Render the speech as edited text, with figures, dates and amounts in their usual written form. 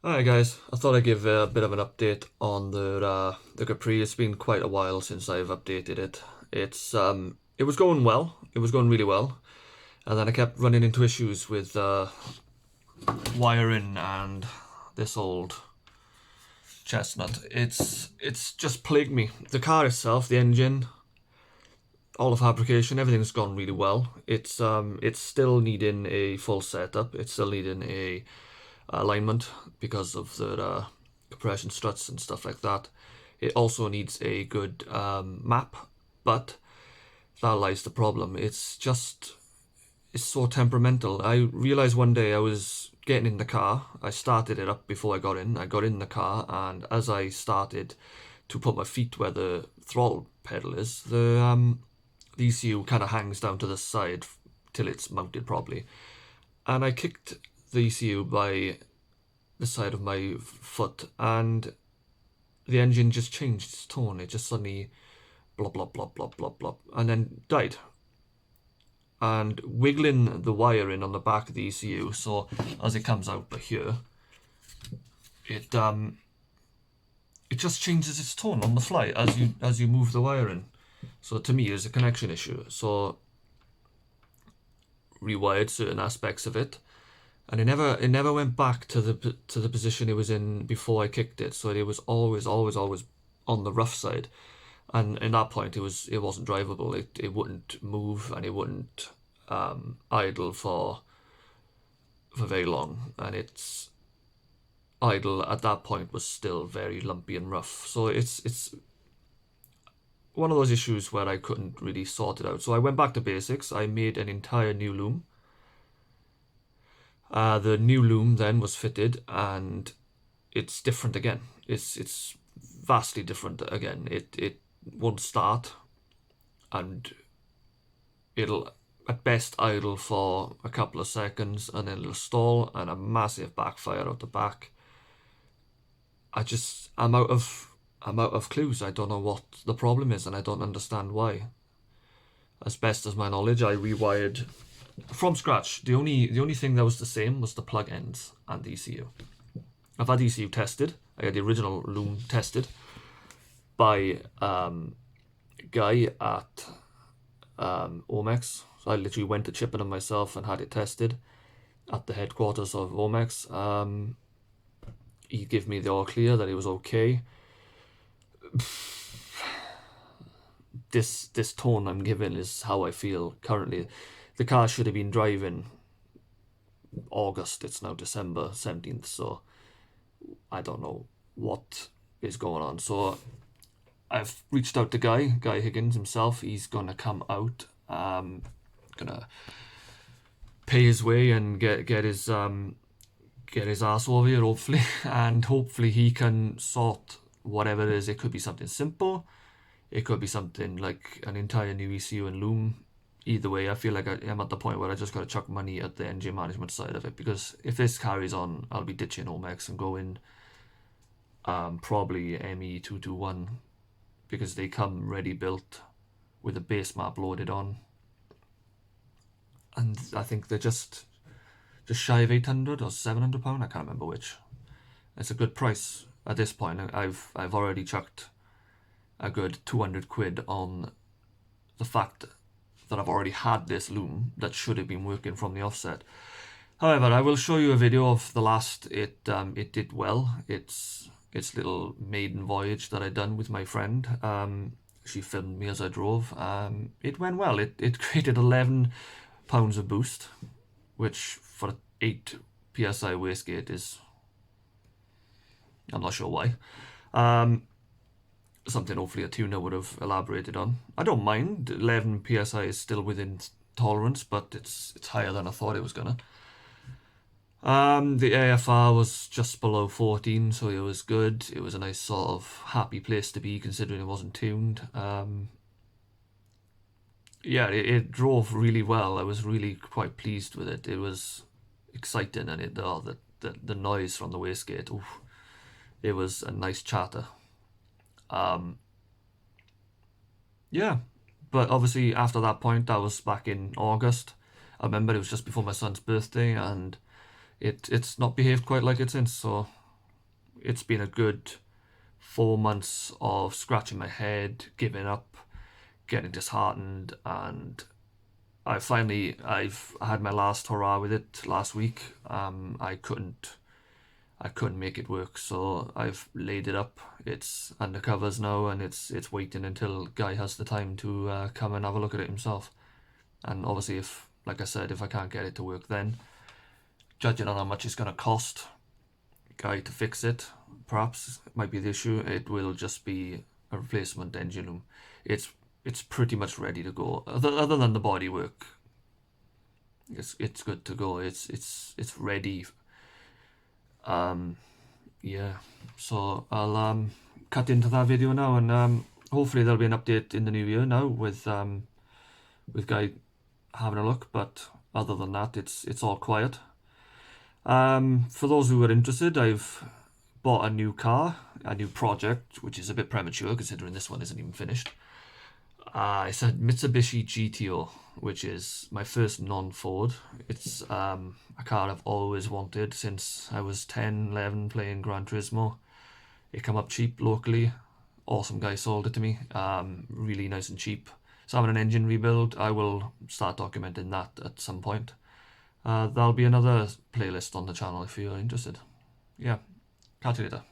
Alright guys, I thought I'd give a bit of an update on the Capri. It's been quite a while since I've updated it. It was going well. It was going really well. And then I kept running into issues with wiring and this old chestnut. It's just plagued me. The car itself, the engine, all the fabrication, everything's gone really well. It's still needing a full setup. It's still needing a alignment because of the compression struts and stuff like that. It also needs a good map, but that lies the problem. It's so temperamental. I realized one day I was getting in the car. I started it up before I got in. I got in the car, and as I started to put my feet where the throttle pedal is, the ECU kind of hangs down to the side till it's mounted properly. And I kicked the ECU by the side of my foot, and the engine just changed its tone. It just suddenly blop blop blop blop blop blop, and then died. And wiggling the wiring on the back of the ECU, so as it comes out here, it it just changes its tone on the fly as you move the wiring. So to me, it's a connection issue. So rewired certain aspects of it, and it never went back to the position it was in before I kicked it. So it was always on the rough side, and in that point it wasn't drivable. It wouldn't move, and it wouldn't idle for very long, and its idle at that point was still very lumpy and rough. So it's one of those issues where I couldn't really sort it out. So I went back to basics. I made an entire new loom. The new loom then was fitted, and it's different again. It's vastly different again. It won't start, and it'll at best idle for a couple of seconds, and then it'll stall, and a massive backfire out the back. I'm out of clues. I don't know what the problem is, and I don't understand why. As best as my knowledge, I rewired from scratch. The only thing that was the same was the plug ends and the ECU. I've had the ECU tested. I had the original loom tested by a guy at Omex. So I literally went to Chippenham myself and had it tested at the headquarters of Omex. He gave me the all clear that it was okay. This tone I'm given is how I feel currently. The car should have been driving August. It's now December 17th, so I don't know what is going on. So I've reached out to Guy Higgins himself. He's gonna come out. Gonna pay his way and get his ass over here, hopefully, and hopefully he can sort whatever it is. It could be something simple. It could be something like an entire new ECU and loom. Either way, I feel like I'm at the point where I just got to chuck money at the engine management side of it, because if this carries on, I'll be ditching Omex and going probably ME221, because they come ready built with a base map loaded on, and I think they're just shy of 800 or 700 pound. I can't remember which. It's a good price at this point. I've already chucked a good 200 quid on the fact that I've already had this loom that should have been working from the offset. However, I will show you a video of the last. It did well. It's little maiden voyage that I done with my friend. She filmed me as I drove. It went well. It created 11 pounds of boost, which for 8 psi wastegate is, I'm not sure why. Something hopefully a tuner would have elaborated on. I don't mind. 11 psi is still within tolerance, but it's higher than I thought it was gonna. The AFR was just below 14, so it was good. It was a nice sort of happy place to be, considering it wasn't tuned. Yeah, it drove really well. I was really quite pleased with it. It was exciting, and the noise from the wastegate, oof, it was a nice chatter. Yeah, but obviously after that point, that was back in August. I remember it was just before my son's birthday, and it's not behaved quite like it since. So It's been a good 4 months of scratching my head, giving up, getting disheartened, and I've had my last hurrah with it last week. I couldn't make it work, so I've laid it up. It's under covers now, and it's waiting until Guy has the time to come and have a look at it himself. And obviously, if, like I said, if I can't get it to work, then judging on how much it's going to cost Guy to fix it, perhaps might be the issue. It will just be a replacement engine room. It's pretty much ready to go. Other than the bodywork, it's good to go. It's ready. Yeah. So I'll cut into that video now, and hopefully there'll be an update in the new year now with Guy having a look. But other than that, it's all quiet. For those who are interested, I've bought a new car, a new project, which is a bit premature considering this one isn't even finished. It's a Mitsubishi GTO, which is my first non-Ford. It's a car I've always wanted since I was 10, 11 playing Gran Turismo. It come up cheap locally. Awesome guy sold it to me. Really nice and cheap. So having an engine rebuild, I will start documenting that at some point. There'll be another playlist on the channel if you're interested. Yeah, catch you later.